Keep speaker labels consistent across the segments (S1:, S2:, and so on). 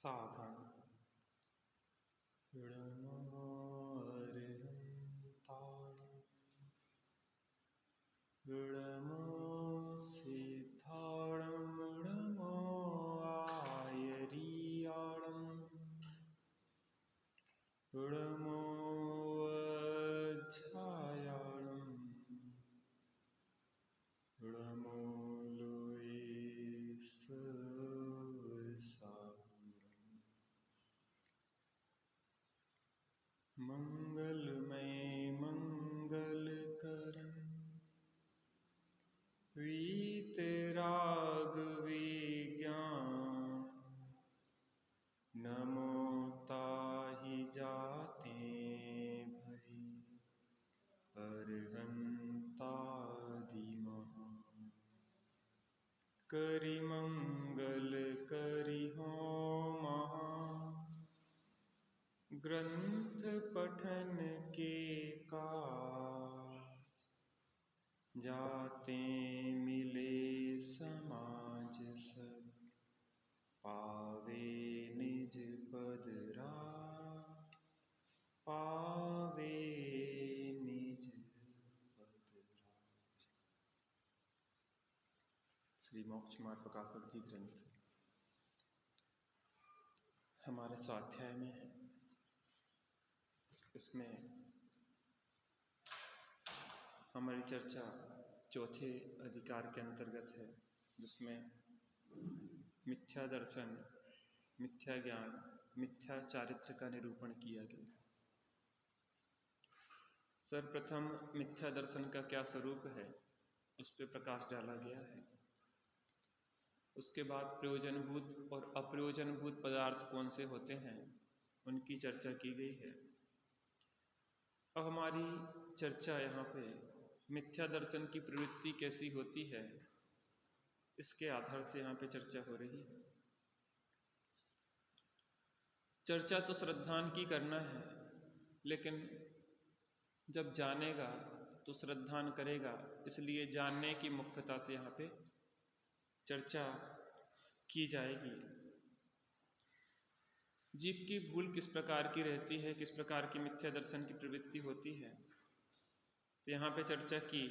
S1: साधन विडमो सिद्धाणं विडमो आयरियाणं विडमो अध्यायाणं विडमो लोयस मंगलमय मंगलकरण वीतराग विज्ञान नमो ताहि जाते भई अरहंतादिमहा करि मंगल करि हो महा ग्रंथ पठन के काज जाते मिले समाज सब पावे निज पद राज पावे निज पद राज। श्री मोक्ष मार्ग प्रकाशक जी ग्रंथ हमारे स्वाध्याय में है। इसमें हमारी चर्चा चौथे अधिकार के अंतर्गत है, जिसमें मिथ्या दर्शन, मिथ्या ज्ञान, मिथ्या चारित्र का निरूपण किया गया। सर्वप्रथम मिथ्या दर्शन का क्या स्वरूप है, उस पर प्रकाश डाला गया है। उसके बाद प्रयोजनभूत और अप्रयोजनभूत पदार्थ कौन से होते हैं, उनकी चर्चा की गई है। अब हमारी चर्चा यहाँ पे मिथ्या दर्शन की प्रवृत्ति कैसी होती है, इसके आधार से यहाँ पे चर्चा हो रही है। चर्चा तो श्रद्धान की करना है, लेकिन जब जानेगा तो श्रद्धान करेगा, इसलिए जानने की मुख्यता से यहाँ पे चर्चा की जाएगी। जीव की भूल किस प्रकार की रहती है, किस प्रकार की मिथ्या दर्शन की प्रवृत्ति होती है, तो यहाँ पे चर्चा की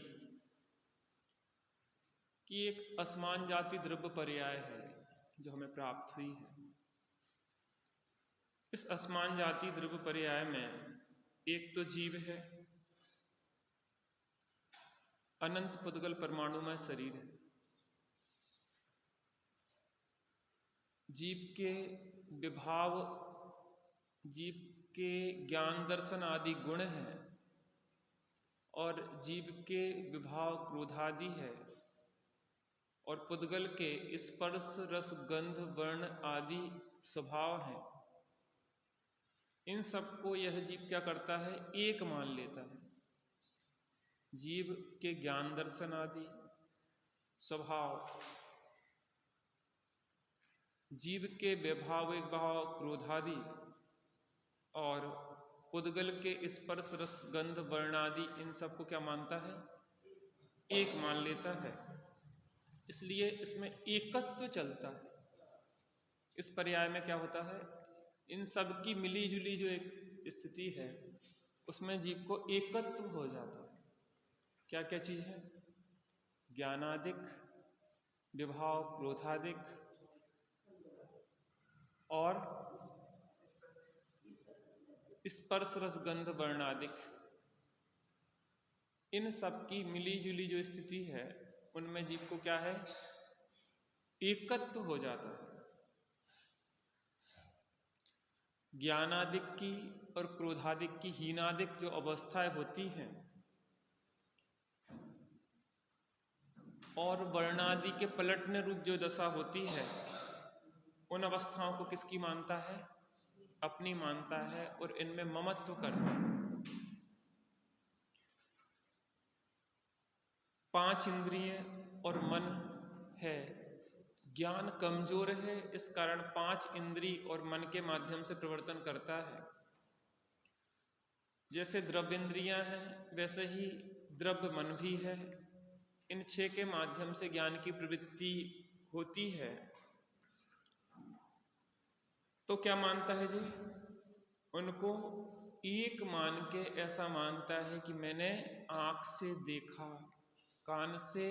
S1: कि एक असमान जाति द्रव्य पर्याय है जो हमें प्राप्त हुई है। इस असमान जाति द्रव्य पर्याय में एक तो जीव है, अनंत पुद्गल परमाणुमय शरीर है। जीव के विभाव, जीव के ज्ञान दर्शन आदि गुण हैं, और जीव के विभाव क्रोधादि है, और पुद्गल के स्पर्श रस गंध वर्ण आदि स्वभाव हैं। इन सबको यह जीव क्या करता है, एक मान लेता है। जीव के ज्ञान दर्शन आदि स्वभाव, जीव के विभाव क्रोधादि और पुद्गल के स्पर्श रस गंध वर्णादि, इन सबको क्या मानता है, एक मान लेता है। इसलिए इसमें एकत्व चलता है। इस पर्याय में क्या होता है, इन सब की मिली जुली जो एक स्थिति है, उसमें जीव को एकत्व हो जाता है। क्या क्या चीज है, ज्ञानादिक, विभाव क्रोधादिक और स्पर्श रस गंध वर्णादिक। इन सब की मिली जुली जो स्थिति है, उनमें जीव को क्या है, एकत्व हो जाता है। ज्ञानादिक की और क्रोधादिक की हीनादिक जो अवस्थाएं होती हैं, और वर्णादि के पलटने रूप जो दशा होती है, उन अवस्थाओं को किसकी मानता है, अपनी मानता है, और इनमें ममत्व करता है। 5 इंद्रिय और मन है, ज्ञान कमजोर है, इस कारण 5 इंद्रिय और मन के माध्यम से प्रवर्तन करता है। जैसे द्रव्येंद्रियां हैं, वैसे ही द्रव्य मन भी है। इन 6 के माध्यम से ज्ञान की प्रवृत्ति होती है। तो क्या मानता है जी? उनको एक मान के ऐसा मानता है कि मैंने आँख से देखा, कान से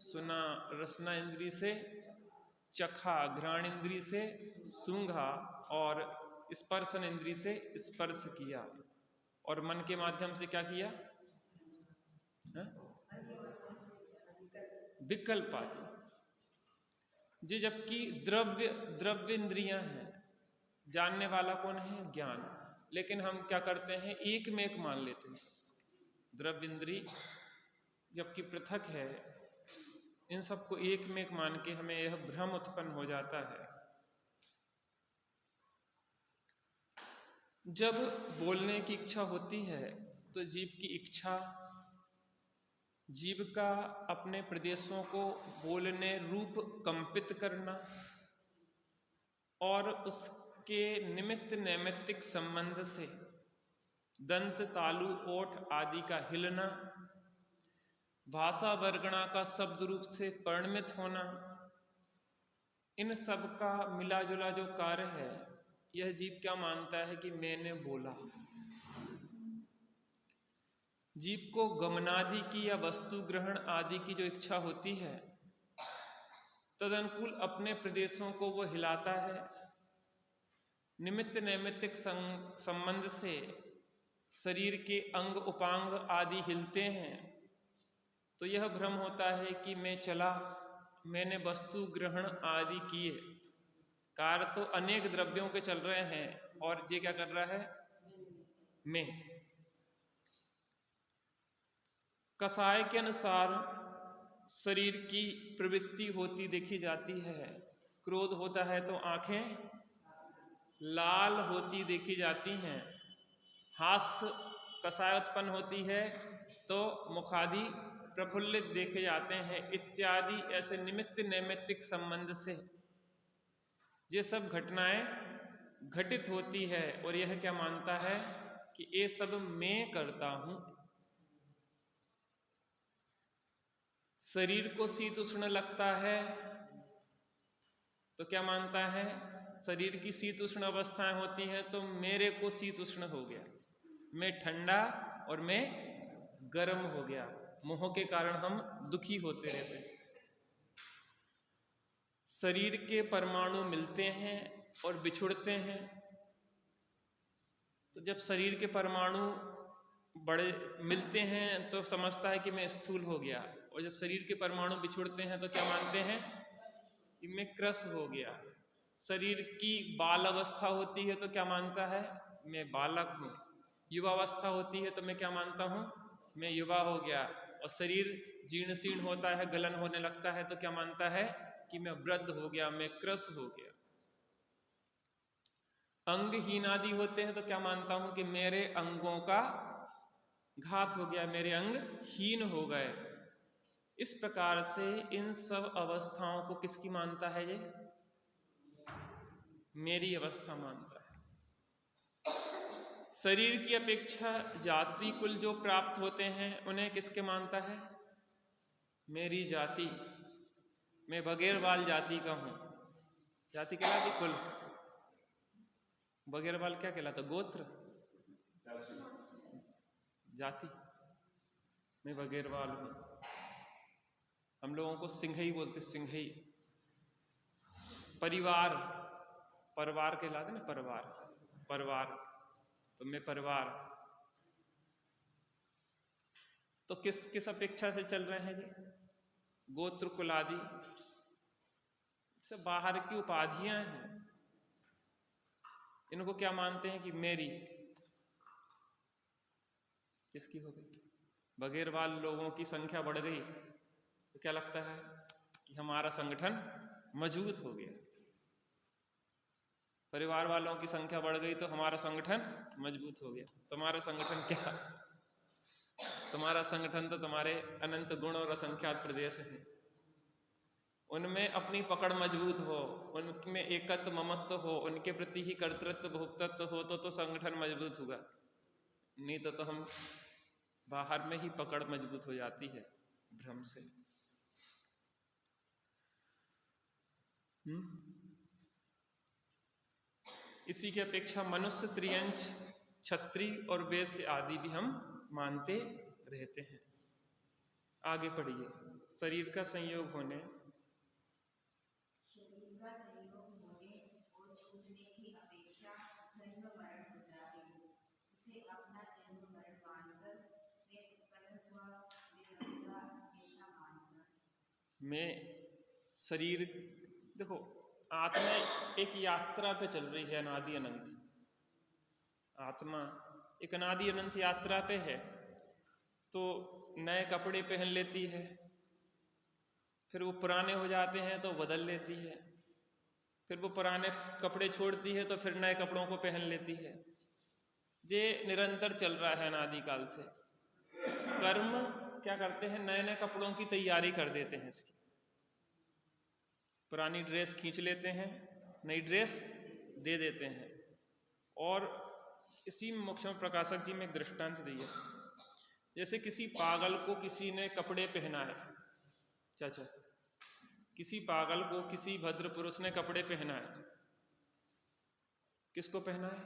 S1: सुना, रसना इंद्री से चखा, घ्राण इंद्री से सूंघा और स्पर्शन इंद्री से स्पर्श किया और मन के माध्यम से क्या किया? विकल्प आदि जी। जबकि द्रव्य इंद्रियां हैं, जानने वाला कौन है? ज्ञान। लेकिन हम क्या करते हैं? एक में एक मान लेते हैं सब। द्रव्य इंद्री जबकि पृथक है, इन सबको एक में एक मान के हमें यह भ्रम उत्पन्न हो जाता है। जब बोलने की इच्छा होती है तो जीव की इच्छा, जीव का अपने प्रदेशों को बोलने रूप कंपित करना और उसके निमित्त नैमित्तिक संबंध से दंत, तालु, ओठ आदि का हिलना, भाषा वर्गणा का शब्द रूप से परिणमित होना, इन सब का मिला जुला जो कार्य है, यह जीव क्या मानता है कि मैंने बोला। जीव को गमनादि की या वस्तु ग्रहण आदि की जो इच्छा होती है, तदनुकूल अपने प्रदेशों को वो हिलाता है। निमित्त नैमित्तिक संबंध से शरीर के अंग उपांग आदि हिलते हैं, तो यह भ्रम होता है कि मैं चला, मैंने वस्तु ग्रहण आदि किए। कार्य तो अनेक द्रव्यों के चल रहे हैं और ये क्या कर रहा है? मैं। कसाय के अनुसार शरीर की प्रवृत्ति होती देखी जाती है। क्रोध होता है तो आंखें लाल होती देखी जाती हैं। हास्य कसाय उत्पन्न होती है तो मुखादि प्रफुल्लित देखे जाते हैं, इत्यादि ऐसे निमित्त नैमित्तिक संबंध से ये सब घटनाएं घटित होती है। और यह क्या मानता है कि ये सब मैं करता हूं। शरीर को शीत उष्ण लगता है तो क्या मानता है? शरीर की शीत उष्ण अवस्थाएं होती हैं तो मेरे को शीत उष्ण हो गया, मैं ठंडा और मैं गर्म हो गया। मोह के कारण हम दुखी होते रहते हैं। शरीर के परमाणु मिलते हैं और बिछुड़ते हैं, तो जब शरीर के परमाणु बड़े मिलते हैं तो समझता है कि मैं स्थूल हो गया, और जब शरीर के परमाणु बिछुड़ते हैं तो क्या मानते हैं कि मैं कृश हो गया। शरीर की बाल अवस्था होती है तो क्या मानता है? मैं बालक हूँ। युवा अवस्था होती है तो मैं क्या मानता हूँ? मैं युवा हो गया। और शरीर जीर्ण शीर्ण होता है, गलन होने लगता है तो क्या मानता है कि मैं वृद्ध हो गया, मैं कृश हो गया। अंगहीन आदि होते हैं तो क्या मानता हूं कि मेरे अंगों का घात हो गया, मेरे अंग हीन हो गए। इस प्रकार से इन सब अवस्थाओं को किसकी मानता है? ये मेरी अवस्था मानता है। शरीर की अपेक्षा जाति कुल जो प्राप्त होते हैं उन्हें किसके मानता है? मेरी जाति। मैं बगैरवाल जाति का हूं। जाति कहलाती कुल, बगैरवाल क्या कहलाता? गोत्र, जाति। मैं बगैरवाल हूं। हम लोगों को सिंघई बोलते, सिंघई। परिवार, परिवार कहलाते ना, परिवार, परिवार। तो मैं परिवार। तो किस किस अपेक्षा से चल रहे हैं जी? गोत्र कुल आदि से बाहर की उपाधियां हैं। इनको क्या मानते हैं कि मेरी किसकी हो गई? बगैरवाल लोगों की संख्या बढ़ गई तो क्या लगता है कि हमारा संगठन मजबूत हो गया। परिवार वालों की संख्या बढ़ गई तो हमारा संगठन मजबूत हो गया। तुम्हारा संगठन क्या? तुम्हारा संगठन तो तुम्हारे अनंत गुण और असंख्यात प्रदेश है, उनमें अपनी पकड़ मजबूत हो, उनमें एकत्व ममत्व हो, उनके प्रति ही कर्तृत्व भोक्तत्व हो तो संगठन मजबूत होगा। नहीं तो हम बाहर में ही पकड़ मजबूत हो जाती है भ्रम से। इसी की अपेक्षा मनुष्य, त्रियंच, क्षत्रिय और वैश्य आदि भी हम मानते रहते हैं। आगे पढ़िए। शरीर का संयोग होने
S2: और छूटने की अपेक्षा जन्म मरण हो जाए, उसे अपना जन्म मरण मानकर वे उत्पन्न हुआ, वे रहूंगा ऐसा मानना।
S1: में शरीर, देखो आत्मा एक यात्रा पे चल रही है, अनादि अनंत। आत्मा एक अनादि अनंत यात्रा पे है, तो नए कपड़े पहन लेती है, फिर वो पुराने हो जाते हैं तो बदल लेती है, फिर वो पुराने कपड़े छोड़ती है तो फिर नए कपड़ों को पहन लेती है। ये निरंतर चल रहा है अनादिकाल से। कर्म क्या करते हैं, नए नए कपड़ों की तैयारी कर देते हैं इसकी। पुरानी ड्रेस खींच लेते हैं, नई ड्रेस दे देते हैं। और इसी मोक्ष में प्रकाशक जी में एक दृष्टांत दिया, जैसे किसी पागल को किसी ने कपड़े पहनाए, चाचा किसी पागल को किसी भद्र पुरुष ने कपड़े पहनाए। किसको पहनाए?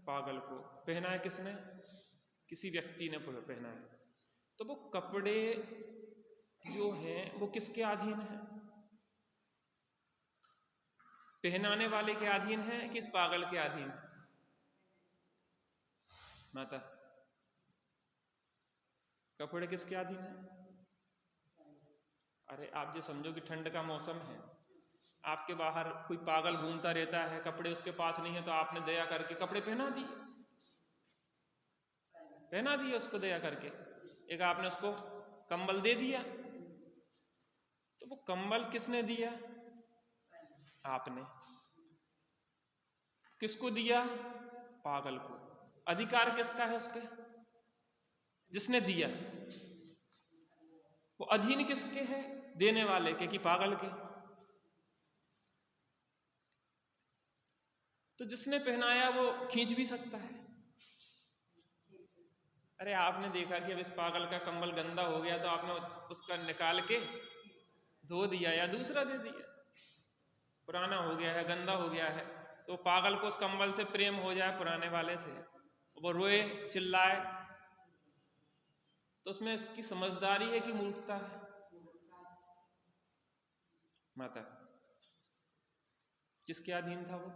S1: पागल को। पहनाए किसने? किसी व्यक्ति ने पहनाए। तो वो कपड़े जो हैं वो किसके अधीन है? पहनाने वाले के अधीन है कि इस पागल के अधीन है? माता, कपड़े किसके अधीन है? अरे आप जो समझो कि ठंड का मौसम है, आपके बाहर कोई पागल घूमता रहता है, कपड़े उसके पास नहीं है, तो आपने दया करके कपड़े पहना दिए उसको दया करके। एक आपने उसको कंबल दे दिया, तो वो कंबल किसने दिया? आपने। किसको दिया? पागल को। अधिकार किसका है उस पे? जिसने दिया। वो अधीन किसके है? देने वाले के कि पागल के? तो जिसने पहनाया वो खींच भी सकता है। अरे आपने देखा कि अब इस पागल का कंबल गंदा हो गया, तो आपने उसका निकाल के धो दिया या दूसरा दे दिया। पुराना हो गया है, गंदा हो गया है, तो पागल को उस कंबल से प्रेम हो जाए, पुराने वाले से, वो रोए चिल्लाए, तो उसमें इसकी समझदारी है कि मूर्खता है? माता, किसके अधीन था वो?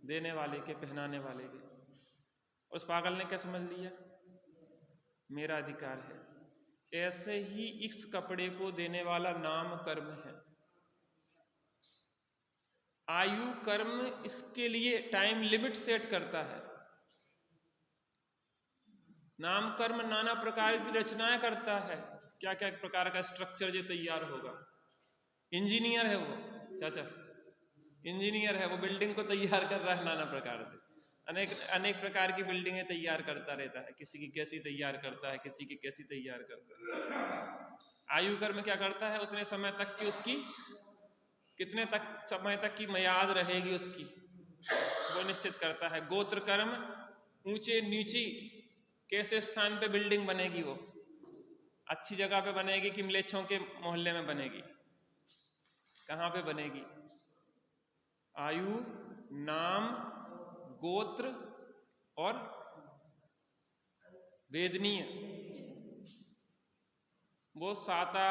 S1: देने वाले के, पहनाने वाले के। उस पागल ने क्या समझ लिया? मेरा अधिकार है। ऐसे ही इस कपड़े को देने वाला नाम कर्म है। आयु कर्म इसके लिए टाइम लिमिट सेट करता है। नाम कर्म नाना प्रकार की रचनाएं करता है, क्या क्या प्रकार का स्ट्रक्चर जो तैयार होगा। इंजीनियर है वो, चाचा इंजीनियर है, वो बिल्डिंग को तैयार कर रहा है नाना प्रकार से। अनेक प्रकार की बिल्डिंगें तैयार करता रहता है, किसी की कैसी तैयार करता है, किसी की कैसी तैयार करता है। आयु कर्म क्या करता है? उतने समय तक की उसकी, कितने तक समय तक की मियाद रहेगी उसकी, वो निश्चित करता है। गोत्र कर्म ऊंचे नीची कैसे स्थान पे बिल्डिंग बनेगी, वो अच्छी जगह पे बनेगी कि म्लेच्छों के मोहल्ले में बनेगी, कहाँ पे बनेगी? आयु, नाम, गोत्र और वेदनीय, वो साता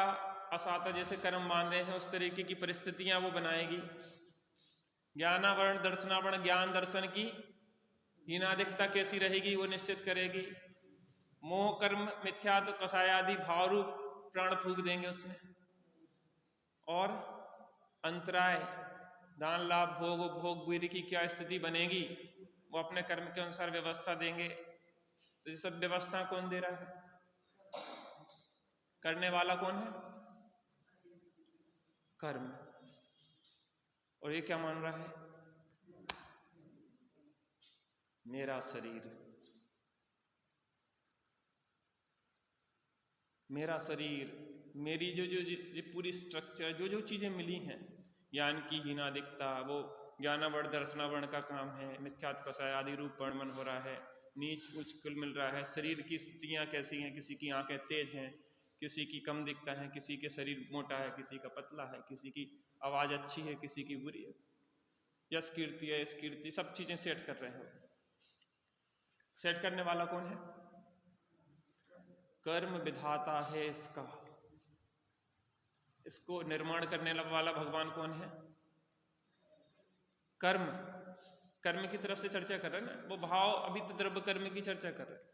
S1: असाता जैसे कर्म बांधे हैं उस तरीके की परिस्थितियां वो बनाएगी। ज्ञानावरण दर्शनावरण, ज्ञान दर्शन की हीनादिकता कैसी रहेगी वो निश्चित करेगी। मोह कर्म मिथ्या तो कसाय आदि भाव रूप प्राण फूक देंगे उसमें। और अंतराय, दान लाभ भोग उपभोग वीर की क्या स्थिति बनेगी, वो अपने कर्म के अनुसार व्यवस्था देंगे। तो ये सब व्यवस्था कौन दे रहा है? करने वाला कौन है? कर्म। और ये क्या मान रहा है? मेरा शरीर, मेरा शरीर, मेरी जो जो जो पूरी स्ट्रक्चर, जो जो चीजें मिली हैं, ज्ञान की हीनादिकता, वो ज्ञानावर्ण दर्शनावर्ण का काम है। मिथ्यात्व कसाय आदि रूप वर्णन हो रहा है, नीच उच्च कुल मिल रहा है। शरीर की स्थितियां कैसी हैं? किसी की आंखें तेज हैं, किसी की कम दिखता है, किसी के शरीर मोटा है, किसी का पतला है, किसी की आवाज अच्छी है, किसी की बुरी है। यश कीर्ति है, इस कीर्ति, सब चीजें सेट कर रहे हो। सेट करने वाला कौन है? कर्म विधाता है इसका। इसको निर्माण करने वाला भगवान कौन है? कर्म। कर्म की तरफ से चर्चा कर रहे हैं ना, वो भाव अभी तो द्रव्य कर्म की चर्चा कर रहे हैं,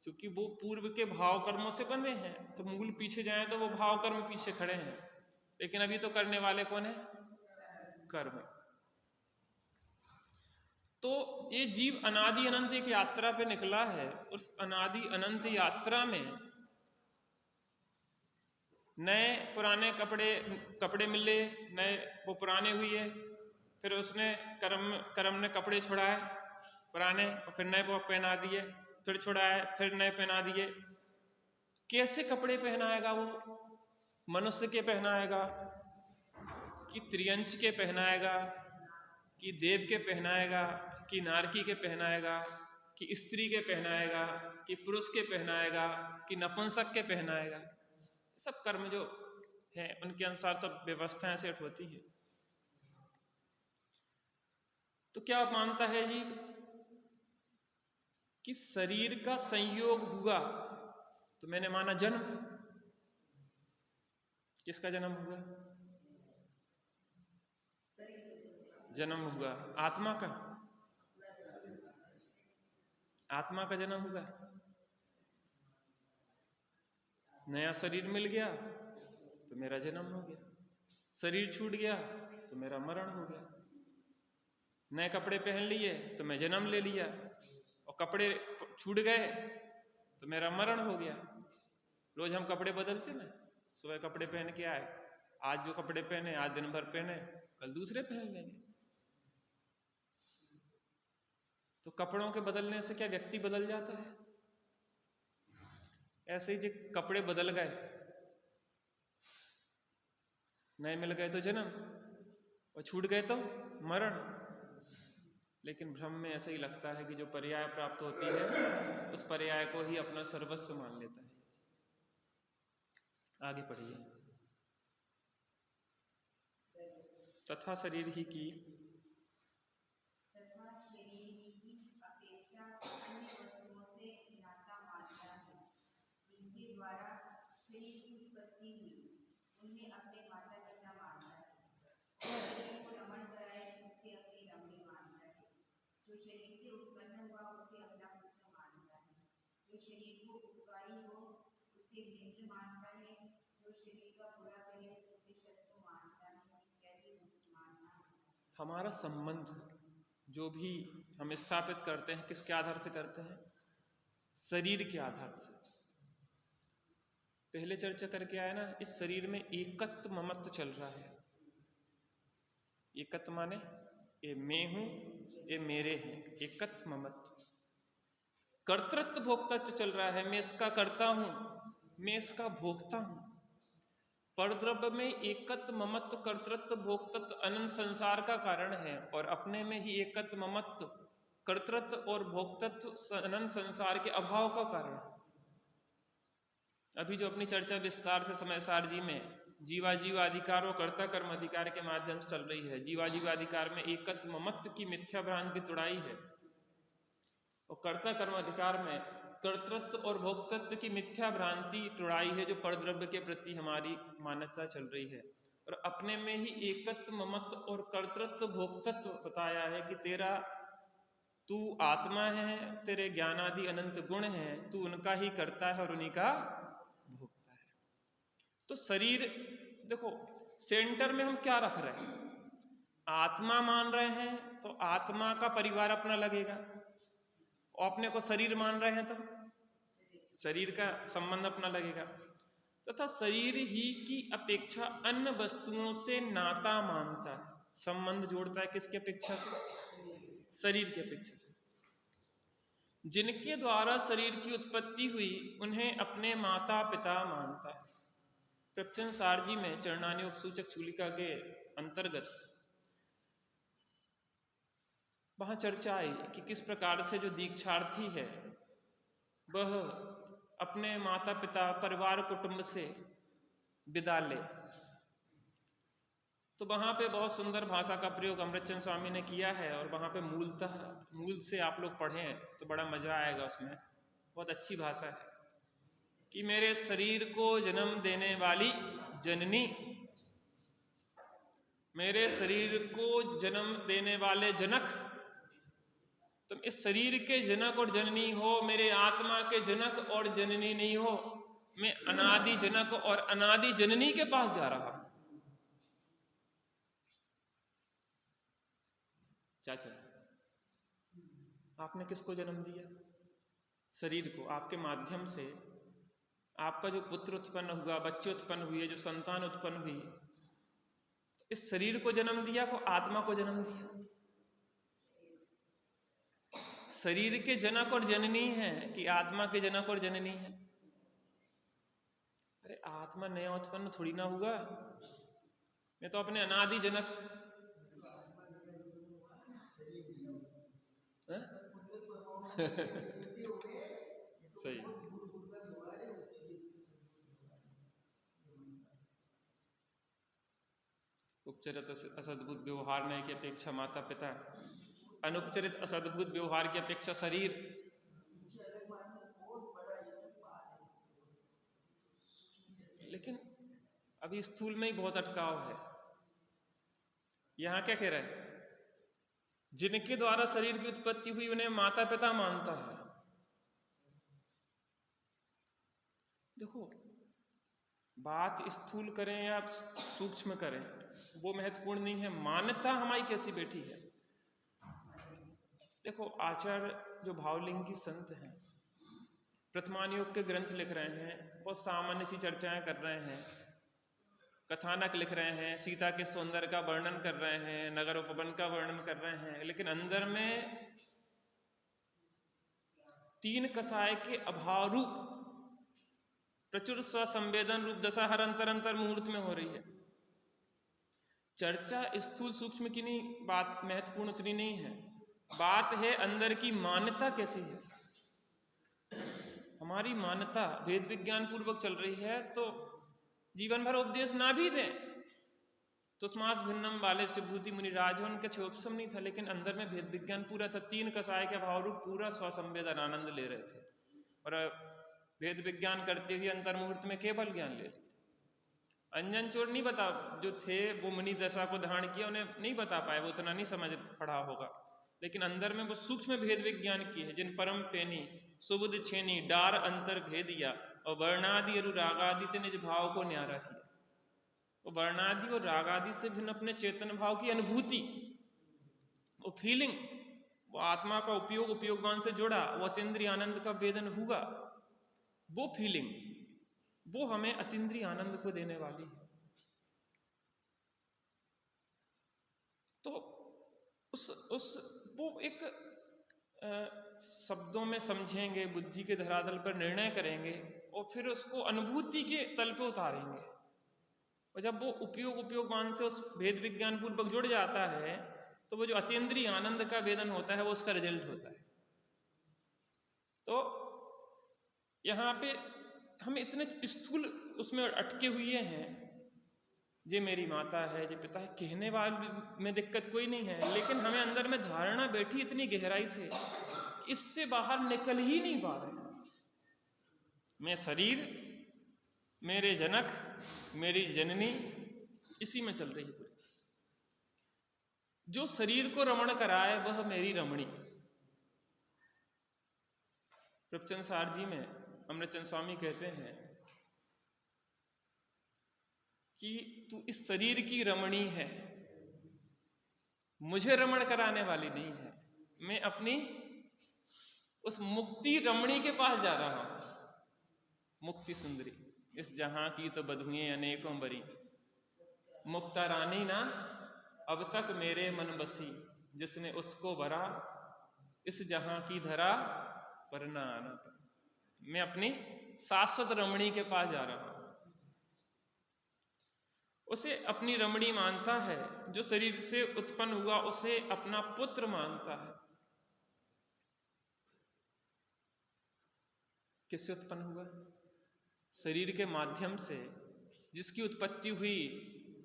S1: क्योंकि वो पूर्व के भाव कर्मों से बने हैं, तो मूल पीछे जाएं तो वो भाव कर्म पीछे खड़े हैं, लेकिन अभी तो करने वाले कौन है? कर्म। तो ये जीव अनादि अनंत एक यात्रा पे निकला है। उस अनादि अनंत यात्रा में नए पुराने कपड़े मिले, नए वो पुराने हुए, फिर उसने कर्म ने कपड़े छुड़ाए पुराने और फिर नए पहना दिए, फिर छुड़ाए फिर नए पहना दिए। कैसे कपड़े पहनाएगा वो? मनुष्य के पहनाएगा कि त्रियंश के पहनाएगा कि देव के पहनाएगा कि नारकी के पहनाएगा कि स्त्री के पहनाएगा कि पुरुष के पहनाएगा कि नपुंसक के पहनाएगा? सब कर्म जो है उनके अनुसार सब व्यवस्थाएं सेट होती है। तो क्या मानता है जी कि शरीर का संयोग हुआ तो मैंने माना जन्म। किसका जन्म हुआ? जन्म हुआ आत्मा का। आत्मा का जन्म हुआ, नया शरीर मिल गया तो मेरा जन्म हो गया, शरीर छूट गया तो मेरा मरण हो गया। नए कपड़े पहन लिए तो मैं जन्म ले लिया, और कपड़े छूट गए तो मेरा मरण हो गया। रोज हम कपड़े बदलते ना, सुबह कपड़े पहन के आए, आज जो कपड़े पहने आज दिन भर पहने, कल दूसरे पहन लेंगे। तो कपड़ों के बदलने से क्या व्यक्ति बदल जाता है? ऐसे ही जो कपड़े बदल गए, नए मिल गए तो जन्म, और छूट गए तो मरण। लेकिन भ्रम में ऐसा ही लगता है कि जो पर्याय प्राप्त होती है उस पर्याय को ही अपना सर्वस्व मान लेता है। आगे पढ़िए। तथा शरीर ही की
S2: अपेक्षा अन्य वस्तुओं से नाता मानता है, जिनके द्वारा शरीर की उत्पत्ति हुई उन्हें अपने माता पिता मानता है। शरीर को रमण कराए उसे अपनी रमणी मानता है। जो शरीर से उत्पन्न हुआ उसे अपना पुत्र मानता है। जो शरीर को उपकारी हो उसे मित्र मानता है। जो शरीर का बुरा करे उसे शत्रु मानता है। इत्यादि मानना है।
S1: हमारा संबंध जो भी हम स्थापित करते हैं किसके आधार से करते हैं? शरीर के आधार से। पहले चर्चा करके आया ना, इस शरीर में एकत्व ममत्व चल रहा है। एकत्व माने ये मैं हूं, ये मेरे हैं, एकत्व ममत्व। कर्तृत्व भोक्तृत्व चल रहा है, मैं इसका करता हूं, मैं इसका भोगता हूं। परद्रव्य में एकत्व ममत्व कर्तृत्व भोक्तृत्व अनंत संसार का कारण है, और अपने में ही एकत्व ममत्व कर्तृत्व और भोक्तृत्व अनंत संसार के अभाव का कारण है। अभी जो अपनी चर्चा विस्तार से समय सार जी में जीवाधिकार और कर्ता कर्म अधिकार के माध्यम से चल रही है। जीवाधिकार में एकत्व ममत्व की मिथ्या भ्रांति तुड़ाई है, और कर्ता कर्म अधिकार में कर्तृत्व और भोक्तृत्व की मिथ्या भ्रांति तुड़ाई है, जो परद्रव्य के प्रति हमारी मान्यता चल रही है। और अपने में ही एकत्व ममत्व और कर्तृत्व भोक्तृत्व बताया है कि तू आत्मा है, तेरे ज्ञानादि अनंत गुण हैं, तू उनका ही करता है और उन्हीं का भोगता है। तो शरीर देखो, सेंटर में हम क्या रख रहे हैं? आत्मा मान रहे हैं तो आत्मा का परिवार अपना लगेगा, और अपने को शरीर मान रहे हैं तो शरीर का संबंध अपना लगेगा। तथा शरीर ही की अपेक्षा अन्य वस्तुओं से नाता मानता है, संबंध जोड़ता है। किसकी अपेक्षा से? शरीर की अपेक्षा से। जिनके द्वारा शरीर की उत्पत्ति हुई उन्हें अपने माता पिता मानता है। प्रवचन सार जी में चरणानुयोग सूचक चूलिका के अंतर्गत वहां चर्चा आई कि किस प्रकार से जो दीक्षार्थी है वह अपने माता पिता परिवार कुटुंब से विदा ले। तो वहाँ पे बहुत सुंदर भाषा का प्रयोग अमृतचंद स्वामी ने किया है, और वहाँ पे मूल से आप लोग पढ़ें तो बड़ा मजा आएगा उसमें। बहुत अच्छी भाषा है कि मेरे शरीर को जन्म देने वाली जननी, मेरे शरीर को जन्म देने वाले जनक, तुम इस शरीर के जनक और जननी हो, मेरे आत्मा के जनक और जननी नहीं हो। मैं अनादि जनक और अनादि जननी के पास जा रहा हूं। चाचा, आपने किसको जन्म दिया? शरीर को। आपके माध्यम से आपका जो पुत्र उत्पन्न हुआ, बच्चे उत्पन्न हुए, जो संतान उत्पन्न हुई, तो इस शरीर को जन्म दिया को आत्मा को जन्म दिया? शरीर के जनक और जननी है कि आत्मा के जनक और जननी है? अरे आत्मा नया उत्पन्न थोड़ी ना हुआ, मैं तो अपने अनादि जनक। सही। उपचरित असद्भुत व्यवहार में की अपेक्षा माता पिता, अनुपचरित असद्भुत व्यवहार की अपेक्षा शरीर। लेकिन अभी स्थूल में ही बहुत अटकाव है। यहां क्या कह रहा है? जिनके द्वारा शरीर की उत्पत्ति हुई उन्हें माता पिता मानता है। देखो, बात स्थूल करें या सूक्ष्म करें वो महत्वपूर्ण नहीं है, मान्यता हमारी कैसी बैठी है। देखो, आचार्य जो भावलिंगी संत हैं, प्रथमान योग के ग्रंथ लिख रहे हैं, बहुत सामान्य सी चर्चाएं कर रहे हैं, कथानक लिख रहे हैं, सीता के सौंदर्य का वर्णन कर रहे हैं, नगर उपवन का वर्णन कर रहे हैं, लेकिन अंदर में तीन कसाय के अभाव रूप प्रचुर स्वसंवेदन रूप दशा हर अंतर अंतर मुहूर्त में हो रही है। चर्चा स्थूल सूक्ष्म की नहीं, बात महत्वपूर्ण उतनी नहीं है, बात है अंदर की मान्यता कैसी है। हमारी मान्यता वेद विज्ञान पूर्वक चल रही है, तो जीवन भर उपदेश ना भी दें तो स्मास भिन्नम वाले शिवभूति मुनिराज है, उनका क्षोभसम नहीं था, लेकिन अंदर में भेद विज्ञान पूरा था। तीन कसाय के भाव रूप पूरा स्वसंवेदन आनंद ले रहे थे, और वेद विज्ञान करते हुए अंतर मुहूर्त में केवल ज्ञान ले। अंजन चोर नहीं बता, जो थे वो मुनि दशा को धारण किया, उन्हें नहीं बता पाए, वो उतना नहीं समझ पढ़ा होगा, लेकिन अंदर में वो सूक्ष्म भेद विज्ञान की है। जिन परम पेनी सुबुद छेनी डार अंतर भेदिया, और वर्णादि और रागादि ते निज भाव को न्यारा किया। वो वर्णादि और रागादि से भिन्न अपने चेतन भाव की अनुभूति, वो फीलिंग, वो आत्मा का उपयोगवान से जुड़ा, वो अतीन्द्रिय आनंद का वेदन हुआ, वो फीलिंग, वो हमें अतीन्द्रिय आनंद को देने वाली है। तो वो एक शब्दों में समझेंगे, बुद्धि के धरातल पर निर्णय करेंगे, और फिर उसको अनुभूति के तल पे उतारेंगे। और जब वो उपयोगवान से उस भेद विज्ञान पूर्वक जुड़ जाता है, तो वो जो अतीन्द्रिय आनंद का वेदन होता है वो उसका रिजल्ट होता है। तो यहाँ पे हम इतने स्थूल उसमें अटके हुए हैं, जे मेरी माता है, जे पिता है, कहने वाले में दिक्कत कोई नहीं है, लेकिन हमें अंदर में धारणा बैठी इतनी गहराई से, इससे बाहर निकल ही नहीं पा रहे। मैं शरीर, मेरे जनक, मेरी जननी, इसी में चल रही है। जो शरीर को रमण कराए वह मेरी रमणी। प्रभचंद सार जी में अमृतचंद स्वामी कहते हैं कि तू इस शरीर की रमणी है, मुझे रमण कराने वाली नहीं है। मैं अपनी उस मुक्ति रमणी के पास जा रहा हूं। मुक्ति सुंदरी, इस जहां की तो बधुएं अनेकों बरी, मुक्ता रानी ना अब तक मेरे मन बसी, जिसने उसको भरा इस जहां की धरा पर ना आना। मैं अपनी शाश्वत रमणी के पास जा रहा हूं। उसे अपनी रमणी मानता है, जो शरीर से उत्पन्न हुआ उसे अपना पुत्र मानता है। किससे उत्पन्न हुआ? शरीर के माध्यम से जिसकी उत्पत्ति हुई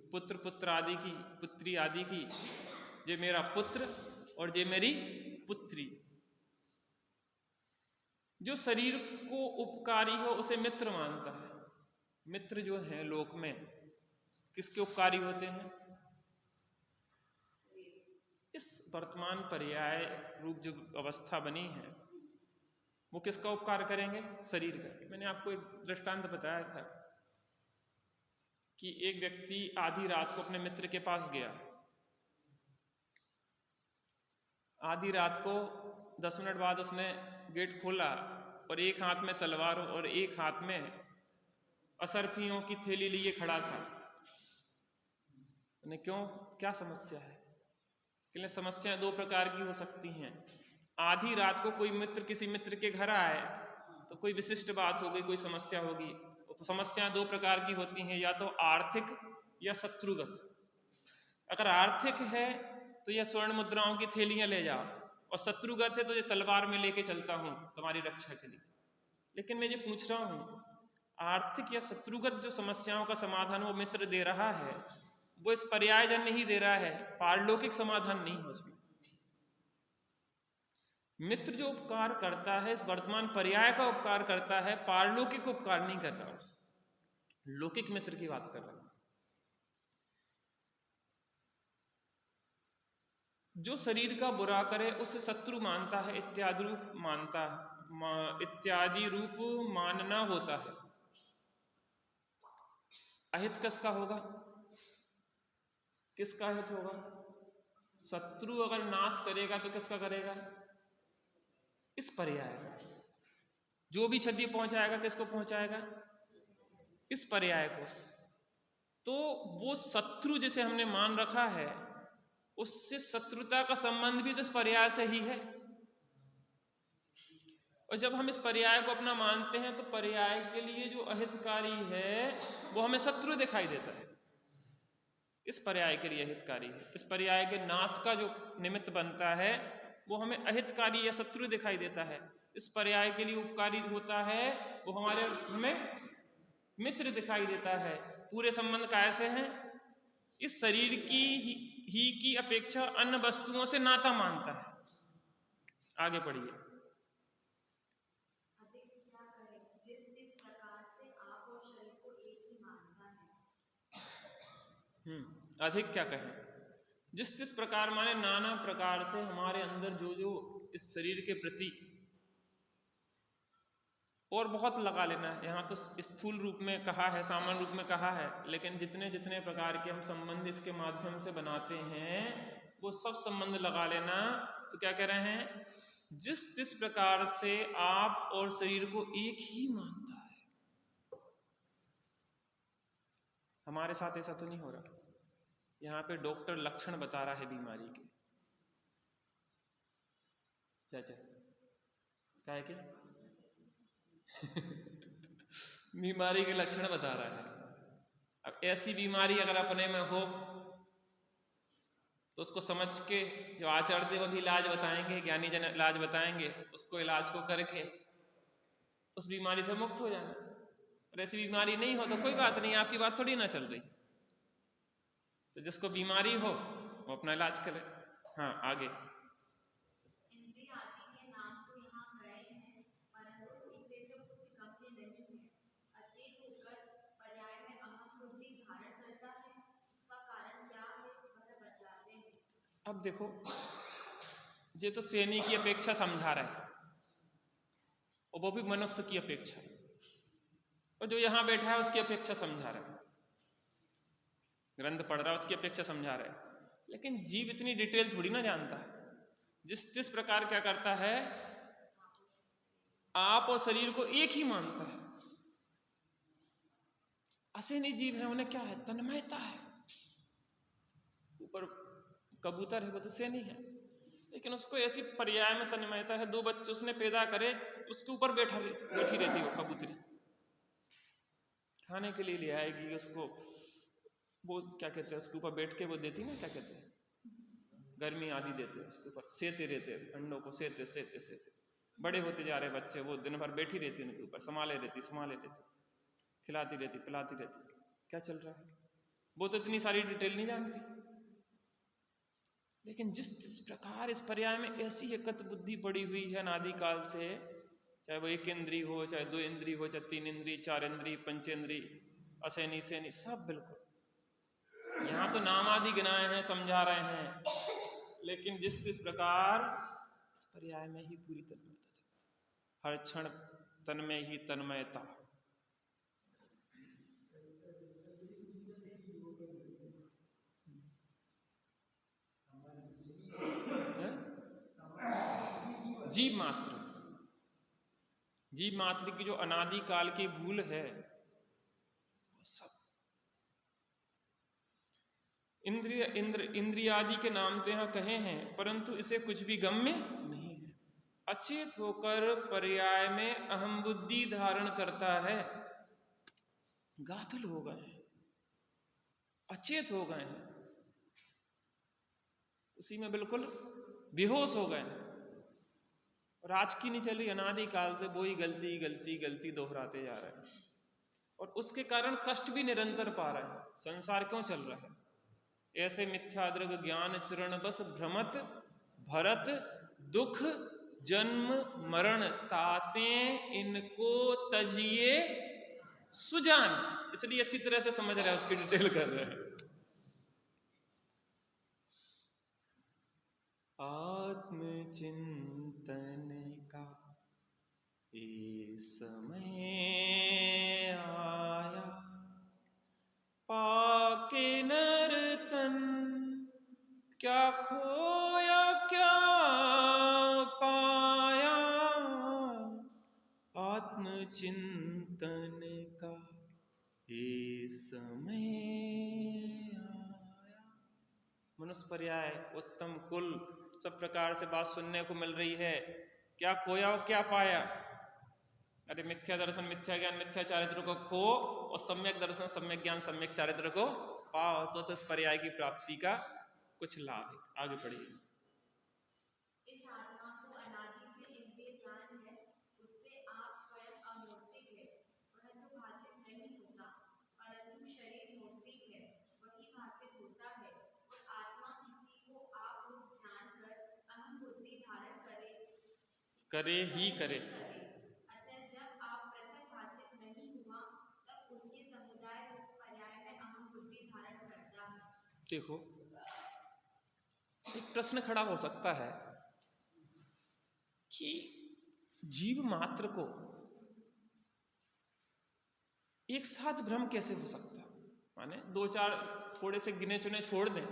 S1: पुत्र पुत्र आदि की, पुत्री आदि की, ये मेरा पुत्र और ये मेरी पुत्री। जो शरीर को उपकारी हो उसे मित्र मानता है। मित्र जो है लोक में किसके उपकारी होते हैं? इस वर्तमान पर्याय रूप जो अवस्था बनी है वो किसका उपकार करेंगे? शरीर का। मैंने आपको एक दृष्टांत बताया था कि एक व्यक्ति आधी रात को अपने मित्र के पास गया। आधी रात को 10 मिनट बाद उसने गेट खोला और एक हाथ में तलवार और एक हाथ में असरफियों की थैली लिए खड़ा था। मैंने क्यों, क्या समस्या है? कि समस्याएं दो प्रकार की हो सकती हैं। आधी रात को कोई मित्र किसी मित्र के घर आए तो कोई विशिष्ट बात हो गई, कोई समस्या होगी। समस्याएं दो प्रकार की होती हैं, या तो आर्थिक या शत्रुगत। अगर आर्थिक है तो यह स्वर्ण मुद्राओं की थैलियां ले जाओ, और शत्रुगत है तो ये तलवार में लेके चलता हूं तुम्हारी रक्षा के लिए। लेकिन मैं ये पूछ रहा हूं, आर्थिक या शत्रुगत जो समस्याओं का समाधान वो मित्र दे रहा है, वो इस पर्यायजन नहीं दे रहा है, पारलौकिक समाधान नहीं है उसमें। मित्र जो उपकार करता है इस वर्तमान पर्याय का उपकार करता है, पारलौकिक उपकार नहीं कर रहा। लौकिक मित्र की बात कर रहा हूं। जो शरीर का बुरा करे उसे शत्रु मानता है, इत्यादि रूप मानता है, इत्यादि रूप मानना होता है। अहित किसका होगा? किसका हित होगा? शत्रु अगर नाश करेगा तो किसका करेगा? इस पर्याय का। जो भी क्षति पहुंचाएगा किसको पहुंचाएगा? इस पर्याय को। तो वो शत्रु जिसे हमने मान रखा है उससे शत्रुता का संबंध भी तो इस पर्याय से ही है। और जब हम इस पर्याय को अपना मानते हैं तो पर्याय के लिए जो अहितकारी है वो हमें शत्रु दिखाई देता है। इस पर्याय के लिए अहितकारी है, इस पर्याय के नाश का जो निमित्त बनता है वो हमें अहितकारी या शत्रु दिखाई देता है। इस पर्याय के लिए उपकारी होता है वो हमें मित्र दिखाई देता है। पूरे संबंध कैसे हैं? इस शरीर की ही की अपेक्षा अन्य वस्तुओं से नाता मानता है। आगे पढ़िए। अधिक क्या कहें? जिस प्रकार माने नाना प्रकार से हमारे अंदर जो जो इस शरीर के प्रति, और बहुत लगा लेना है, यहाँ तो स्थूल रूप में कहा है, सामान्य रूप में कहा है, लेकिन जितने जितने प्रकार के हम संबंध इसके माध्यम से बनाते हैं वो सब संबंध लगा लेना। तो क्या कह रहे हैं? जिस प्रकार से आप और शरीर को एक ही मानता है। हमारे साथ ऐसा तो नहीं हो रहा। यहाँ पे डॉक्टर लक्षण बता रहा है बीमारी के। चाचा क्या है क्या? बीमारी के लक्षण बता रहा है। अब ऐसी बीमारी अगर अपने में हो तो उसको समझ के जो आचार्य देव भी इलाज बताएंगे, ज्ञानी जन इलाज बताएंगे, उसको इलाज को करके उस बीमारी से मुक्त हो जाना। और ऐसी बीमारी नहीं हो तो कोई बात नहीं, आपकी बात थोड़ी ना चल रही। तो जिसको बीमारी हो वो अपना इलाज करे। हाँ आगे। अब देखो, ये तो सैनी की अपेक्षा समझा रहा है, और वो भी मनुष्य की अपेक्षा, और जो यहां बैठा है उसकी अपेक्षा समझा रहा है, ग्रंथ पढ़ रहा है उसकी अपेक्षा समझा रहा है। लेकिन जीव इतनी डिटेल थोड़ी ना जानता है। जिस प्रकार क्या करता है, आप और शरीर को एक ही मानता है। असेनी जीव है, उन्हें क्या है? तन्मयता है। ऊपर कबूतर है वो तो सैनी है, लेकिन उसको ऐसी पर्याय में तन्मयता है। 2 बच्चे उसने पैदा करे, उसके ऊपर बैठी रहती वो कबूतरी। खाने के लिए ले आएगी उसको, वो क्या कहते हैं उसके ऊपर बैठ के वो देती ना, क्या कहते हैं, गर्मी आदि देते हैं उसके ऊपर, सेते रहते अंडों को, सेते सेते सेते बड़े होते जा रहे बच्चे। वो दिन भर बैठी रहती उनके ऊपर, संभाले रहती, खिलाती रहती, पिलाती रहती। क्या चल रहा है? वो तो इतनी सारी डिटेल नहीं जानती। लेकिन जिस प्रकार इस पर्याय में ऐसी एकत बुद्धि पड़ी हुई है अनादिकाल से, चाहे वो 1 इंद्री हो, चाहे 2 इंद्री हो, चाहे 3 इंद्री, 4 इंद्री, पंचेंद्री, असैनी सैनी, सब बिल्कुल। यहाँ तो नाम आदि गिनाए हैं, समझा रहे हैं, लेकिन जिस प्रकार इस पर्याय में ही पूरी तन्मयता चलती, हर क्षण तन्मय ही तन्मयता। जीव मात्र की जो अनादि काल की भूल है, वो सब इंद्रियादि के नाम तो यहाँ कहे हैं, परंतु इसे कुछ भी गम्य नहीं है। अचेत होकर पर्याय में अहम बुद्धि धारण करता है। गाफिल हो गए हैं, अचेत हो गए हैं, उसी में बिल्कुल बेहोश हो गए हैं, और आज की नहीं चली, अनादि काल से वही गलती गलती गलती दोहराते जा रहे हैं, और उसके कारण कष्ट भी निरंतर पा रहे हैं। संसार क्यों चल रहा है? ऐसे मिथ्याद्रग ज्ञान चरण बस भ्रमत भरत दुख जन्म मरण ताते इनको तजिए सुजान। इसलिए अच्छी तरह से समझ रहे हैं, उसकी डिटेल कर रहे हैं। आत्मचिंतन का ये समय आया, पाके नर तन क्या खोया क्या पाया। आत्मचिंतन का ये समय आया। मनुष्य पर्याय, उत्तम कुल, सब प्रकार से बात सुनने को मिल रही है। क्या खोया और क्या पाया? अरे मिथ्या दर्शन मिथ्या ज्ञान मिथ्या चारित्र को खो, और सम्यक दर्शन सम्यक ज्ञान सम्यक चारित्र को पाओ, तो इस पर्याय की प्राप्ति का कुछ लाभ है। आगे पढ़िए।
S2: इस आत्मा को अनादि से इंद्रिय ज्ञान है, उससे आप स्वयं अमूर्तिक है, परंतु भाषित नहीं होता, परंतु शरीर मूर्तिक है, वही भाषित होता है। और आत्मा किसी को आप रूप जानकर अहम बुद्धि धारण करे ही करे। अतः जब आप पृथक भाषित नहीं हुआ, तब उनके समुदाय पर्याय में अहम बुद्धि धारण करता है।
S1: देखो, एक प्रश्न खड़ा हो सकता है कि जीव मात्र को एक साथ भ्रम कैसे हो सकता है? माने 2-4 थोड़े से गिने चुने छोड़ दें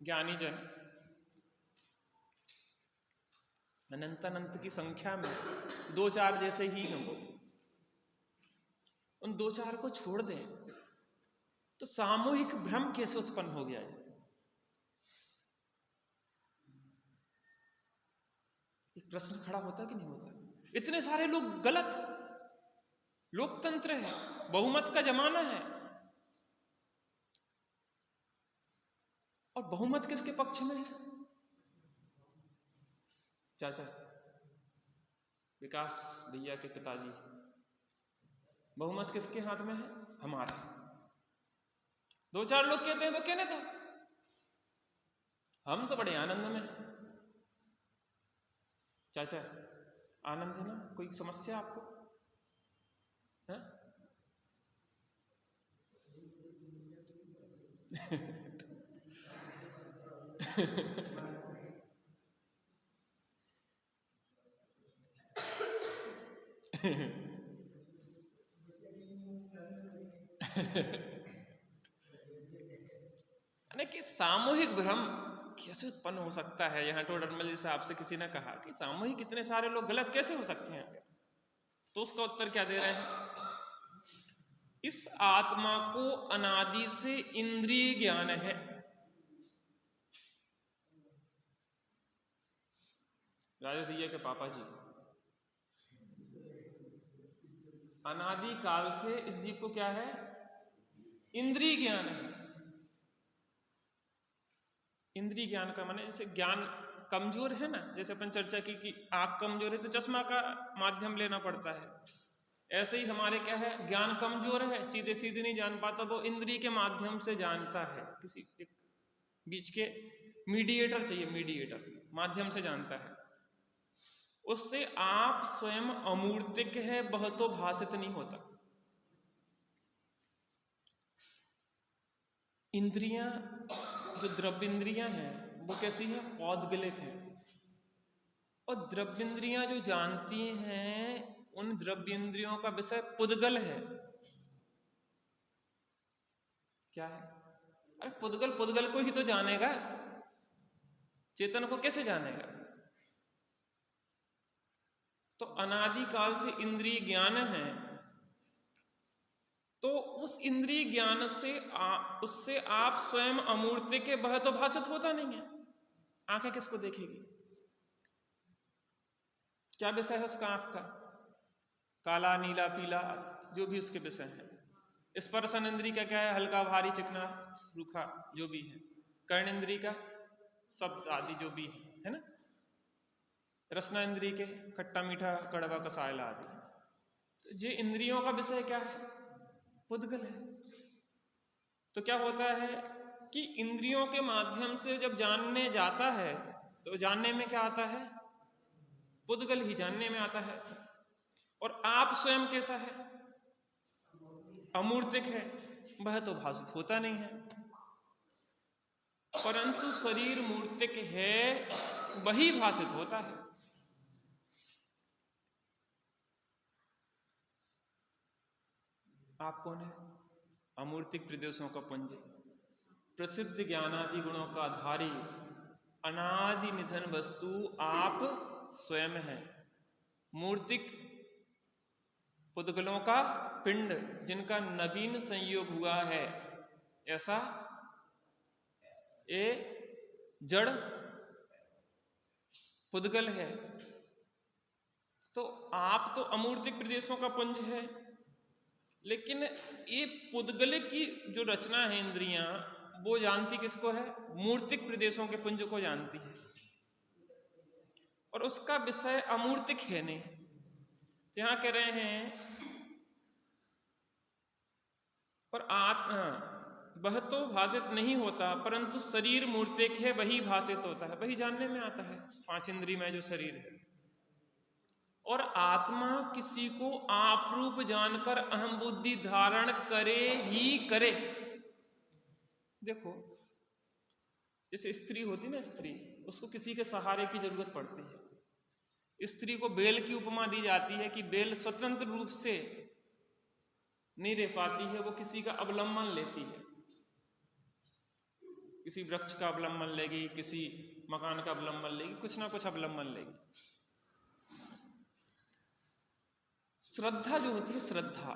S1: ज्ञानी जन, अनंत की संख्या में 2-4 जैसे ही हैं वो, उन 2-4 को छोड़ दें तो सामूहिक भ्रम कैसे उत्पन्न हो गया है? एक प्रश्न खड़ा होता कि नहीं होता? इतने सारे लोग गलत, लोकतंत्र है, बहुमत का जमाना है, और बहुमत किसके पक्ष में है? चाचा विकास भैया के पिताजी, बहुमत किसके हाथ में है? हमारा। 2-4 लोग कहते हैं तो कहने दो, हम तो बड़े आनंद में। चाचा आनंद है ना? कोई समस्या आपको है? कि सामूहिक भ्रम कैसे उत्पन्न हो सकता है? यहाँ टोडरमल साहब से किसी ने कहा कि सामूहिक इतने सारे लोग गलत कैसे हो सकते हैं, तो उसका उत्तर क्या दे रहे हैं? इस आत्मा को अनादि से इंद्रिय ज्ञान है। राजा भैया के पापा जी, अनादि काल से इस जीव को क्या है? इंद्रिय ज्ञान है। इंद्रिय ज्ञान का माने जैसे ज्ञान कमजोर है ना, जैसे अपन चर्चा की कि आंख कमजोर है तो चश्मा का माध्यम लेना पड़ता है, ऐसे ही हमारे क्या है, ज्ञान कमजोर है, सीधे सीधे नहीं जान पाता, वो इंद्रिय के माध्यम से जानता है, किसी एक बीच के मीडिएटर चाहिए, मीडिएटर माध्यम से जानता है। उससे आप स्वयं अमूर्तिक है, वह तो भासित नहीं होता। इंद्रियां, जो द्रव्य इंद्रियां हैं वो कैसी है, पौद्गलिक है। और द्रव्य इंद्रियां जो जानती हैं, उन द्रव्य इंद्रियों का विषय पुद्गल है। क्या है? अरे पुद्गल पुद्गल को ही तो जानेगा, चेतन को कैसे जानेगा? तो अनादिकाल से इंद्रिय ज्ञान है, तो उस इंद्रिय ज्ञान से उससे आप स्वयं अमूर्ति के, वह तो भासित होता नहीं है। आंखें किसको देखेगी? क्या विषय है उसका आंख का? काला, नीला, पीला, जो भी उसके विषय है। स्पर्शन इंद्रिय का क्या है? हल्का, भारी, चिकना, रूखा, जो भी है। कर्ण इंद्रिय का शब्द आदि जो भी है ना। रसना इंद्रिय के खट्टा, मीठा, कड़वा, कसायला आदि। तो ये इंद्रियों का विषय क्या है? पुद्गल है। तो क्या होता है कि इंद्रियों के माध्यम से जब जानने जाता है, तो जानने में क्या आता है? पुद्गल ही जानने में आता है। और आप स्वयं कैसा है? अमूर्तिक है, वह तो भासित होता नहीं है। परंतु शरीर मूर्तिक है, वही भासित होता है। आप कौन है? अमूर्तिक प्रदेशों का पुंज, प्रसिद्ध ज्ञानादि गुणों का धारी, अनादि निधन वस्तु आप स्वयं है। मूर्तिक पुद्गलों का पिंड, जिनका नवीन संयोग हुआ है, ऐसा ये जड़ पुद्गल है। तो आप तो अमूर्तिक प्रदेशों का पुंज है, लेकिन ये पुद्गल की जो रचना है इंद्रियां, वो जानती किसको है? मूर्तिक प्रदेशों के पुंज को जानती है। और उसका विषय अमूर्तिक है नहीं। तो यहां कह रहे हैं, और वह तो भासित नहीं होता, परंतु शरीर मूर्तिक है, वही भासित होता है, वही जानने में आता है। 5 इंद्रिय में जो शरीर है। और आत्मा किसी को आप रूप जानकर अहम बुद्धि धारण करे ही करे। देखो, जैसे स्त्री होती ना, स्त्री, उसको किसी के सहारे की जरूरत पड़ती है। स्त्री को बेल की उपमा दी जाती है कि बेल स्वतंत्र रूप से नहीं रह पाती है, वो किसी का अवलंबन लेती है। किसी वृक्ष का अवलंबन लेगी, किसी मकान का अवलंबन लेगी, कुछ ना कुछ अवलंबन लेगी। श्रद्धा जो होती है, श्रद्धा,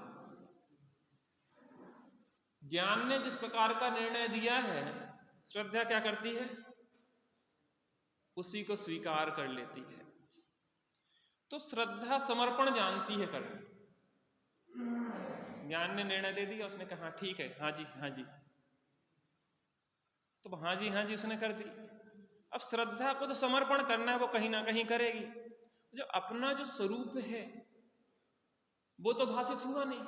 S1: ज्ञान ने जिस प्रकार का निर्णय दिया है, श्रद्धा क्या करती है? उसी को स्वीकार कर लेती है। तो श्रद्धा समर्पण जानती है करना। ज्ञान ने निर्णय दे दिया, उसने कहा ठीक है, हाँ जी हाँ जी, तो हाँ जी हाँ जी उसने कर दी। अब श्रद्धा को तो समर्पण करना है, वो कहीं ना कहीं करेगी। जो अपना जो स्वरूप है वो तो भासित हुआ नहीं।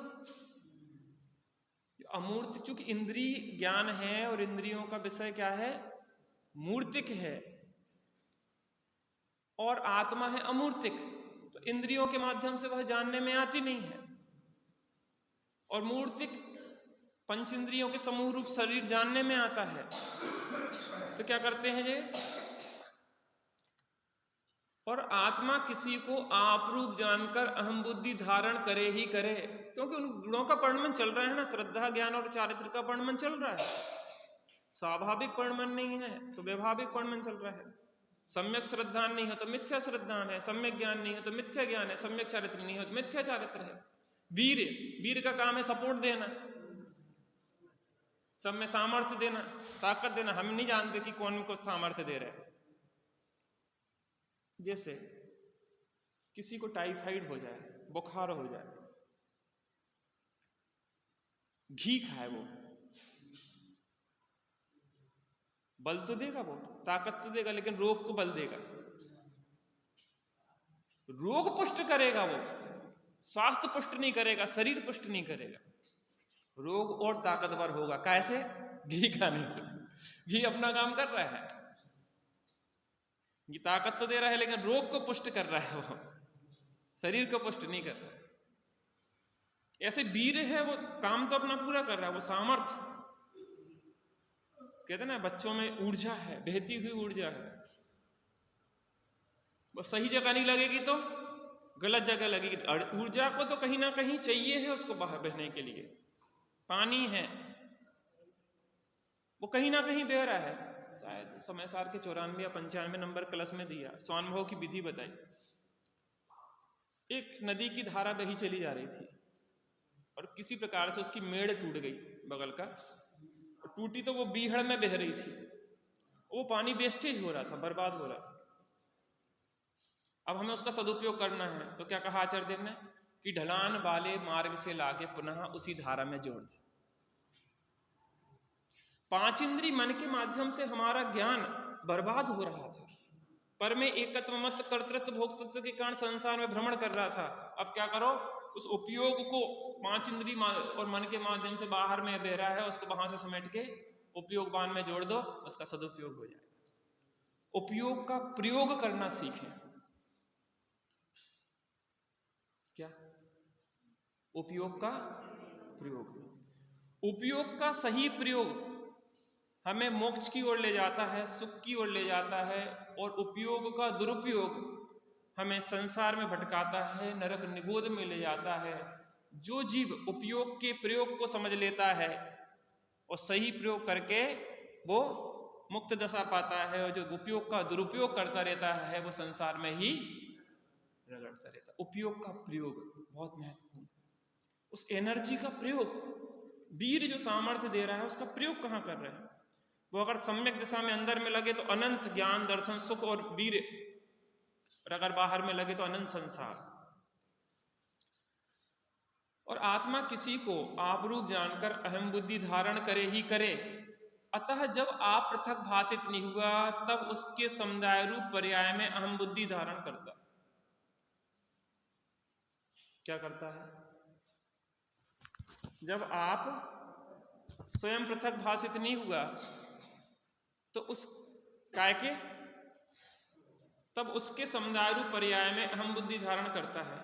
S1: अमूर्त, चूंकि इंद्रिय ज्ञान है और इंद्रियों का विषय क्या है? मूर्तिक है, और आत्मा है अमूर्तिक। तो इंद्रियों के माध्यम से वह जानने में आती नहीं है। और मूर्तिक पंच इंद्रियों के समूह रूप शरीर जानने में आता है। तो क्या करते हैं ये? और आत्मा किसी को आप रूप जानकर अहम बुद्धि धारण करे ही करे, क्योंकि उन गुणों का परिणमन चल रहा है ना, श्रद्धा, ज्ञान और चारित्र का परिणमन चल रहा है। स्वाभाविक परिणमन नहीं है तो वैभाविक परिणमन चल रहा है। सम्यक श्रद्धा नहीं हो तो मिथ्या श्रद्धा है, सम्यक ज्ञान नहीं हो तो मिथ्या ज्ञान है, सम्यक चारित्र नहीं हो तो मिथ्या चारित्र है। वीर, वीर का काम है सपोर्ट देना, सब में सामर्थ्य देना, ताकत देना। हम नहीं जानते कि कौन को सामर्थ्य दे रहे हैं। जैसे किसी को टाइफाइड हो जाए, बुखार हो जाए, घी खाए, वो बल तो देगा, वो ताकत तो देगा, लेकिन रोग को बल देगा, रोग पुष्ट करेगा वो, स्वास्थ्य पुष्ट नहीं करेगा, शरीर पुष्ट नहीं करेगा, रोग और ताकतवर होगा। कैसे? घी खाने से। घी अपना काम कर रहा है, ये ताकत तो दे रहा है, लेकिन रोग को पुष्ट कर रहा है, वो शरीर को पुष्ट नहीं कर रहा है। ऐसे वीर है, वो काम तो अपना पूरा कर रहा है, वो सामर्थ्य, कहते हैं ना बच्चों में ऊर्जा है, बहती हुई ऊर्जा है, वो सही जगह नहीं लगेगी तो गलत जगह लगेगी। ऊर्जा को तो कहीं ना कहीं चाहिए है उसको बाहर बहने के लिए। पानी है, वो कहीं ना कहीं बह रहा है। शायद समय सार के 94 या 95 नंबर क्लास में दिया, स्वानुभव की विधि बताई। एक नदी की धारा बही चली जा रही थी और किसी प्रकार से उसकी मेड़ टूट गई बगल का, टूटी तो वो बीहड़ में बह रही थी, वो पानी वेस्टेज हो रहा था, बर्बाद हो रहा था। अब हमें उसका सदुपयोग करना है, तो क्या कहा आचार्य देव ने कि ढलान वाले मार्ग से लाके पुनः उसी धारा में जोड़ दे। पांच इंद्री मन के माध्यम से हमारा ज्ञान बर्बाद हो रहा था, पर में एकत्व मत कर्तृत्व भोक्तृत्व के कारण संसार में भ्रमण कर रहा था। अब क्या करो, उस उपयोग को पांच इंद्री और मन के माध्यम से बाहर में बह रहा है, उसको वहां से समेट के उपयोग बाण में जोड़ दो, उसका सदुपयोग हो जाए। उपयोग का प्रयोग करना सीखें। क्या? उपयोग का प्रयोग। उपयोग का सही प्रयोग हमें मोक्ष की ओर ले जाता है, सुख की ओर ले जाता है, और उपयोग का दुरुपयोग हमें संसार में भटकाता है, नरक निगोद में ले जाता है। जो जीव उपयोग के प्रयोग को समझ लेता है और सही प्रयोग करके वो मुक्त दशा पाता है, और जो उपयोग का दुरुपयोग करता रहता है वो संसार में ही रगड़ता रहता है। उपयोग का प्रयोग बहुत महत्वपूर्ण है। उस एनर्जी का प्रयोग, वीर जो सामर्थ्य दे रहा है उसका प्रयोग कहाँ कर रहे हैं? वो अगर सम्यक दिशा में अंदर में लगे तो अनंत ज्ञान दर्शन सुख और वीर, और अगर बाहर में लगे तो अनंत संसार। और आत्मा किसी को आप रूप जानकर अहम बुद्धि धारण करे ही करे, अतः जब आप पृथक भाषित नहीं हुआ तब उसके समुदाय रूप पर्याय में अहम बुद्धि धारण करता। क्या करता है? जब आप स्वयं पृथक भाषित नहीं हुआ तो उस काय के तब उसके समुदाय रूप पर्याय में अहम बुद्धि धारण करता है।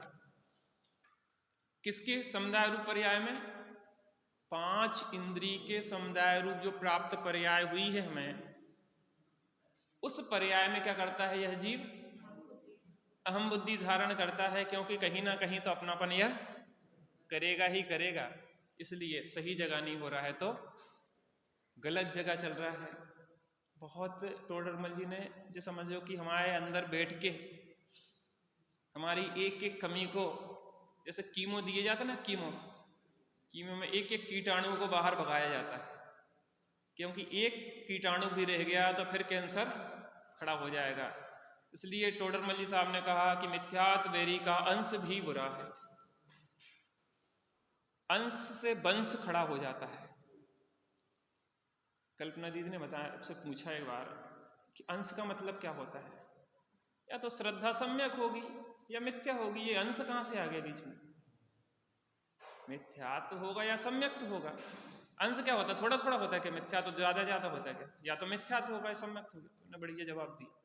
S1: किसके समुदाय रूप पर्याय में? पांच इंद्री के समुदाय रूप जो प्राप्त पर्याय हुई है हमें, उस पर्याय में क्या करता है यह जीव? अहम बुद्धि धारण करता है, क्योंकि कहीं ना कहीं तो अपनापन यह करेगा ही करेगा। इसलिए सही जगह नहीं हो रहा है तो गलत जगह चल रहा है। बहुत टोडरमल जी ने जो समझो कि हमारे अंदर बैठ के हमारी एक एक कमी को, जैसे कीमो दिए जाता ना, कीमो में एक एक कीटाणु को बाहर भगाया जाता है, क्योंकि एक कीटाणु भी रह गया तो फिर कैंसर खड़ा हो जाएगा। इसलिए टोडरमल जी साहब ने कहा कि मिथ्यात्व वेरी का अंश भी बुरा है, अंश से वंश खड़ा हो जाता है। कल्पना दीदी ने बताया, आपसे पूछा एक बार कि अंश का मतलब क्या होता है? या तो श्रद्धा सम्यक होगी या मिथ्या होगी, ये अंश कहां से आ गया बीच में? मिथ्यात्व होगा या सम्यक्त होगा? अंश क्या होता है? थोड़ा थोड़ा होता है कि मिथ्या तो ज्यादा ज्यादा होता है क्या? या तो मिथ्यात्व होगा या सम्यक्त होगा। तुमने बढ़िया जवाब दिया।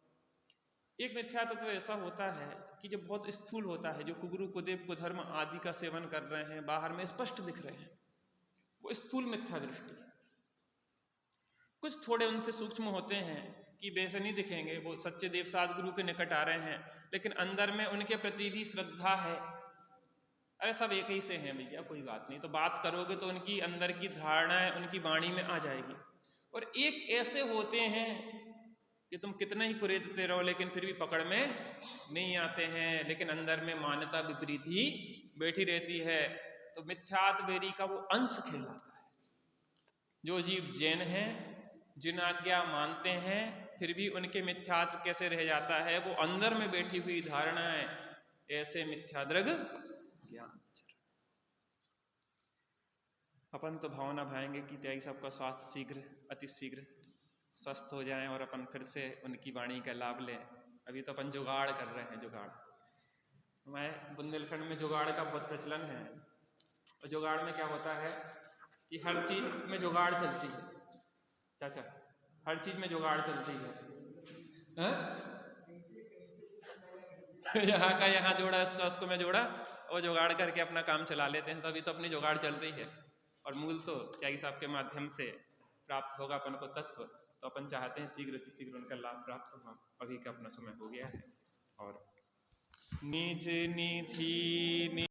S1: एक मिथ्यात्व तो ऐसा होता है कि जो बहुत स्थूल होता है, जो कुगुरु कुदेव कुधर्म आदि का सेवन कर रहे हैं, बाहर में स्पष्ट दिख रहे हैं, वो स्थूल मिथ्या दृष्टि है। कुछ थोड़े उनसे सूक्ष्म होते हैं कि वैसे नहीं दिखेंगे, वो सच्चे देव सद्गुरु के निकट आ रहे हैं, लेकिन अंदर में उनके प्रति भी श्रद्धा है। अरे सब एक ही से हैं भैया, कोई बात नहीं, तो बात करोगे तो उनकी अंदर की धारणाएं उनकी वाणी में आ जाएगी। और एक ऐसे होते हैं कि तुम कितना ही कुरेदते रहो लेकिन फिर भी पकड़ में नहीं आते हैं, लेकिन अंदर में मान्यता विपरीत ही बैठी रहती है। तो मिथ्यात्व वेरी का वो अंश कहलाता है। जो जीव जैन हैं, जिन आज्ञा मानते हैं, फिर भी उनके मिथ्यात्व कैसे रह जाता है? वो अंदर में बैठी हुई धारणाएं, ऐसे मिथ्याद्रग ज्ञान। अपन तो भावना भाएंगे कि त्यागी सबका स्वास्थ्य शीघ्र अति शीघ्र स्वस्थ हो जाएं और अपन फिर से उनकी वाणी का लाभ लें। अभी तो अपन जुगाड़ कर रहे हैं, जुगाड़। हमारे बुंदेलखंड में जुगाड़ का बहुत प्रचलन है, और जुगाड़ में क्या होता है कि हर चीज में जुगाड़ चलती है। चाचा, हर चीज में जुगाड़ चलती है। यहाँ का यहाँ जोड़ा, इसका उसको में जोड़ा, और जुगाड़ करके अपना काम चला लेते हैं। तो अभी तो अपनी जुगाड़ चल रही है, और मूल तो त्यागी साहब के माध्यम से प्राप्त होगा अपन को तत्व। तो अपन चाहते हैं शीघ्र शीघ्र उनका लाभ प्राप्त हो। अभी का अपना समय हो गया है। और निज निधि